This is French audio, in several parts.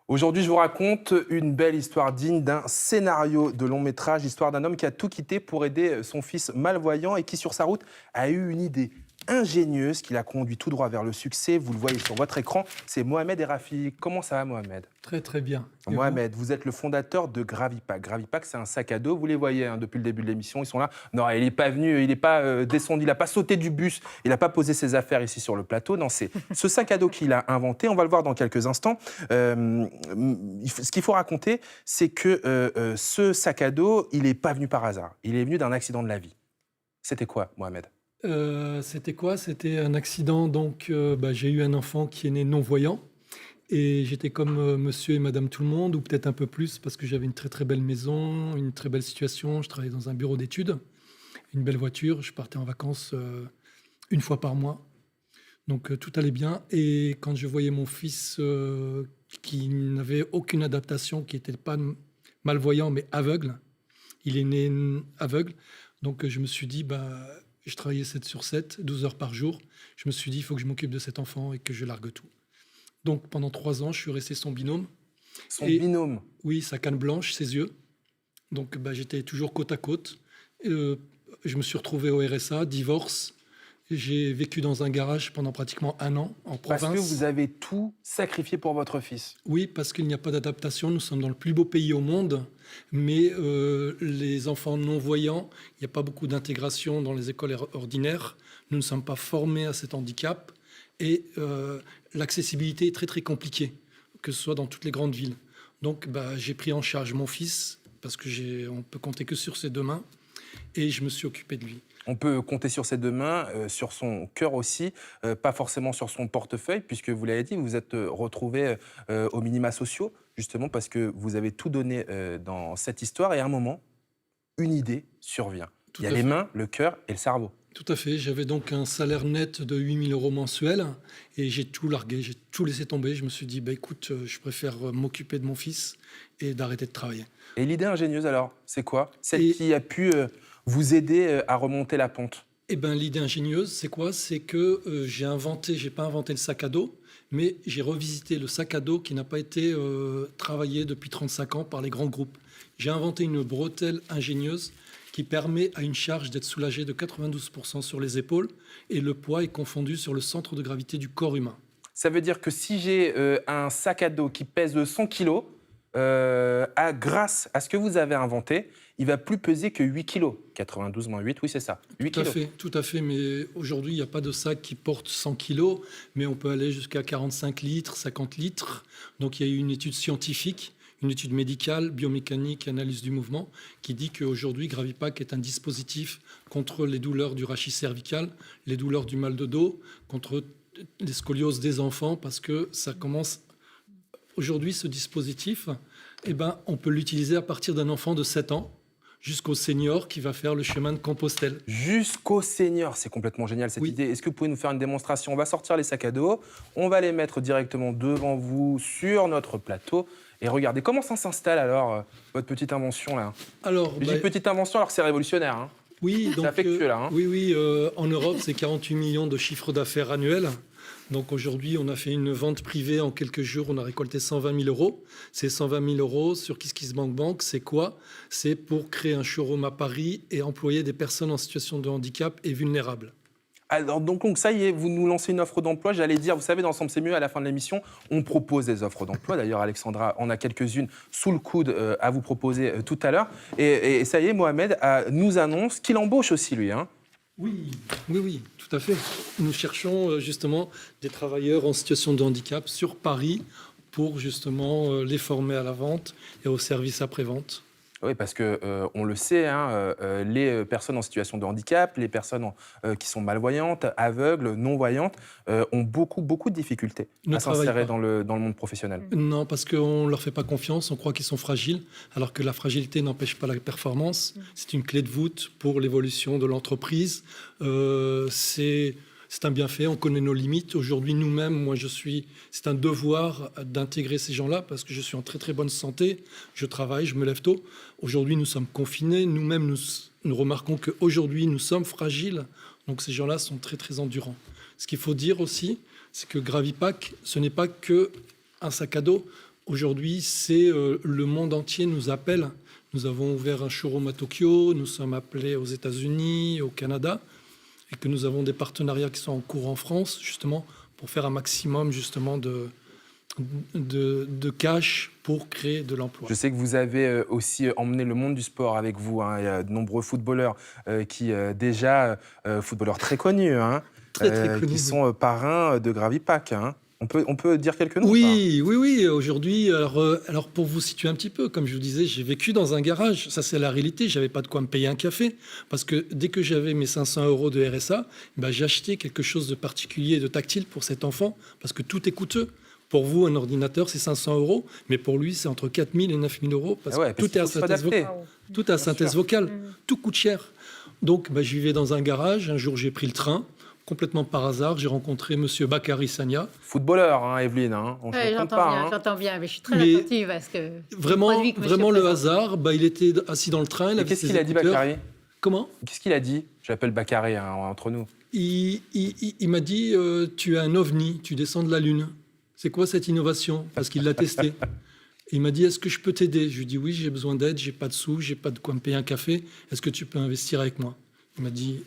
Aujourd'hui, je vous raconte une belle histoire digne d'un scénario de long métrage, l'histoire d'un homme qui a tout quitté pour aider son fils malvoyant et qui, sur sa route, a eu une idée ingénieuse qui l'a conduit tout droit vers le succès. Vous le voyez sur votre écran, c'est Mohamed et Rafi. Comment ça va, Mohamed? Très très bien. Et Mohamed, vous êtes le fondateur de Gravipack. Gravipack, c'est un sac à dos. Vous les voyez depuis le début de l'émission, ils sont là. Non, il n'est pas venu, il n'est pas descendu, il n'a pas sauté du bus, il n'a pas posé ses affaires ici sur le plateau. Non, c'est ce sac à dos qu'il a inventé. On va le voir dans quelques instants. Ce qu'il faut raconter, c'est que ce sac à dos, il n'est pas venu par hasard. Il est venu d'un accident de la vie. C'était quoi, Mohamed? C'était quoi? C'était un accident. Donc, j'ai eu un enfant qui est né non-voyant. Et j'étais comme monsieur et madame tout le monde, ou peut-être un peu plus, parce que j'avais une très très belle maison, une très belle situation. Je travaillais dans un bureau d'études, une belle voiture. Je partais en vacances une fois par mois. Donc, tout allait bien. Et quand je voyais mon fils qui n'avait aucune adaptation, qui n'était pas malvoyant, mais aveugle, il est né aveugle. Donc, je me suis dit, je travaillais 7 sur 7, 12 heures par jour. Je me suis dit, il faut que je m'occupe de cet enfant et que je largue tout. Donc, pendant 3 ans, je suis resté son binôme. Son binôme? Oui, sa canne blanche, ses yeux. Donc, j'étais toujours côte à côte. Je me suis retrouvé au RSA, divorce. J'ai vécu dans un garage pendant pratiquement 1 an, en province. Parce que vous avez tout sacrifié pour votre fils. Oui, parce qu'il n'y a pas d'adaptation. Nous sommes dans le plus beau pays au monde, mais les enfants non-voyants, il n'y a pas beaucoup d'intégration dans les écoles ordinaires. Nous ne sommes pas formés à cet handicap et l'accessibilité est très très compliquée, que ce soit dans toutes les grandes villes. Donc, j'ai pris en charge mon fils parce que on peut compter que sur ses 2 mains et je me suis occupé de lui. On peut compter sur ses 2 mains, sur son cœur aussi, pas forcément sur son portefeuille, puisque vous l'avez dit, vous vous êtes retrouvés aux minima sociaux, justement parce que vous avez tout donné dans cette histoire, et à un moment, une idée survient. Tout Il y a à les fait. mains, le cœur et le cerveau. Tout à fait. J'avais donc un salaire net de 8 000 euros mensuels et j'ai tout largué, j'ai tout laissé tomber. Je me suis dit, écoute, je préfère m'occuper de mon fils et d'arrêter de travailler. Et l'idée ingénieuse, alors, c'est quoi? Celle Et- qui a pu vous aider à remonter la pente. L'idée ingénieuse, c'est quoi? C'est que j'ai pas inventé le sac à dos, mais j'ai revisité le sac à dos qui n'a pas été travaillé depuis 35 ans par les grands groupes. J'ai inventé une bretelle ingénieuse qui permet à une charge d'être soulagée de 92% sur les épaules et le poids est confondu sur le centre de gravité du corps humain. Ça veut dire que si j'ai un sac à dos qui pèse 100 kilos, grâce à ce que vous avez inventé, il va plus peser que 8 kilos. 92 moins 8, oui, c'est ça. 8 kilos. Tout à fait. Mais aujourd'hui, il n'y a pas de sac qui porte 100 kilos, mais on peut aller jusqu'à 45 litres, 50 litres. Donc, il y a eu une étude scientifique, une étude médicale, biomécanique, analyse du mouvement, qui dit qu'aujourd'hui, Gravipack est un dispositif contre les douleurs du rachis cervical, les douleurs du mal de dos, contre les scolioses des enfants, parce que ça commence. Aujourd'hui, ce dispositif, on peut l'utiliser à partir d'un enfant de 7 ans jusqu'au senior qui va faire le chemin de Compostelle. Jusqu'au senior, c'est complètement génial cette Oui. idée. Est-ce que vous pouvez nous faire une démonstration? On va sortir les sacs à dos, on va les mettre directement devant vous sur notre plateau. Et regardez, comment ça s'installe alors, votre petite invention là? Alors, Je dis petite invention alors que c'est révolutionnaire. Hein. oui, donc, affectueux, là, hein. oui, en Europe, c'est 48 millions de chiffre d'affaires annuel. Donc aujourd'hui, on a fait une vente privée en quelques jours, on a récolté 120 000 euros. Ces 120 000 euros sur KissKissBankBank, c'est quoi? C'est pour créer un showroom à Paris et employer des personnes en situation de handicap et vulnérables. Alors donc ça y est, vous nous lancez une offre d'emploi. J'allais dire, vous savez, dans Ensemble c'est mieux, à la fin de l'émission, on propose des offres d'emploi. D'ailleurs, Alexandra en a quelques-unes sous le coude à vous proposer tout à l'heure. Et ça y est, Mohamed nous annonce qu'il embauche aussi, lui. Hein. Oui, tout à fait. Nous cherchons justement des travailleurs en situation de handicap sur Paris pour justement les former à la vente et au service après-vente. Oui, parce que on le sait, hein, les personnes en situation de handicap, les personnes qui sont malvoyantes, aveugles, non-voyantes, ont beaucoup de difficultés Ne à travaillent s'insérer pas. dans le monde professionnel. Non, parce qu'on ne leur fait pas confiance, on croit qu'ils sont fragiles, alors que la fragilité n'empêche pas la performance. C'est une clé de voûte pour l'évolution de l'entreprise. C'est un bienfait, on connaît nos limites. Aujourd'hui, nous-mêmes, c'est un devoir d'intégrer ces gens-là parce que je suis en très très bonne santé, je travaille, je me lève tôt. Aujourd'hui, nous sommes confinés, nous-mêmes, nous remarquons qu'aujourd'hui, nous sommes fragiles, donc ces gens-là sont très très endurants. Ce qu'il faut dire aussi, c'est que Gravipack, ce n'est pas que un sac à dos. Aujourd'hui, c'est le monde entier nous appelle. Nous avons ouvert un showroom à Tokyo, nous sommes appelés aux États-Unis, au Canada, et que nous avons des partenariats qui sont en cours en France, justement, pour faire un maximum, justement, de cash pour créer de l'emploi. Je sais que vous avez aussi emmené le monde du sport avec vous, hein. Il y a de nombreux footballeurs qui, footballeurs très connus, hein, Très connu. qui sont parrains de Gravipack, hein. On peut dire quelques noms? Oui, oui, oui. Aujourd'hui, alors pour vous situer un petit peu, comme je vous disais, j'ai vécu dans un garage. Ça, c'est la réalité. J'avais pas de quoi me payer un café parce que dès que j'avais mes 500 € de RSA, j'ai acheté quelque chose de particulier, de tactile pour cet enfant parce que tout est coûteux. Pour vous, un ordinateur, c'est 500 €, mais pour lui, c'est entre 4 000 et 9 000 € parce que tout est à synthèse vocale. Tout est à synthèse vocale. Tout coûte cher. Donc, je vivais dans un garage. Un jour, j'ai pris le train. Complètement par hasard, j'ai rencontré Monsieur Bakary Sagna. Footballeur, hein, Evelyne, hein. On ne compte pas. Hein. J'entends bien, mais je suis très attentive parce que... Vraiment le hasard, il était assis dans le train. Qu'est-ce qu'il a dit, Bakary? Comment? Qu'est-ce qu'il a dit? J'appelle Bakary, hein, entre nous. Il m'a dit, tu es un ovni, tu descends de la Lune. C'est quoi cette innovation? Parce qu'il l'a testé. Il m'a dit, est-ce que je peux t'aider? Je lui ai dit, oui, j'ai besoin d'aide, j'ai pas de sous, j'ai pas de quoi me payer un café. Est-ce que tu peux investir avec moi? Il m'a dit...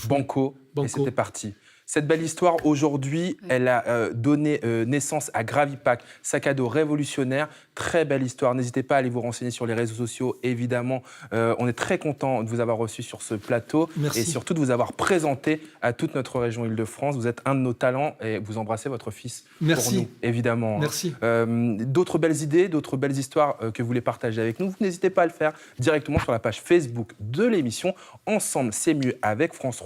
Banco, et c'était parti. Cette belle histoire, aujourd'hui, elle a donné naissance à Gravipack, sac à dos révolutionnaire. Très belle histoire. N'hésitez pas à aller vous renseigner sur les réseaux sociaux, évidemment. On est très content de vous avoir reçu sur ce plateau. Merci. Et surtout de vous avoir présenté à toute notre région Île-de-France. Vous êtes un de nos talents et vous embrassez votre fils. Merci. Pour nous, évidemment. Merci. D'autres belles idées, d'autres belles histoires que vous voulez partager avec nous, vous n'hésitez pas à le faire directement sur la page Facebook de l'émission. Ensemble, c'est mieux avec François.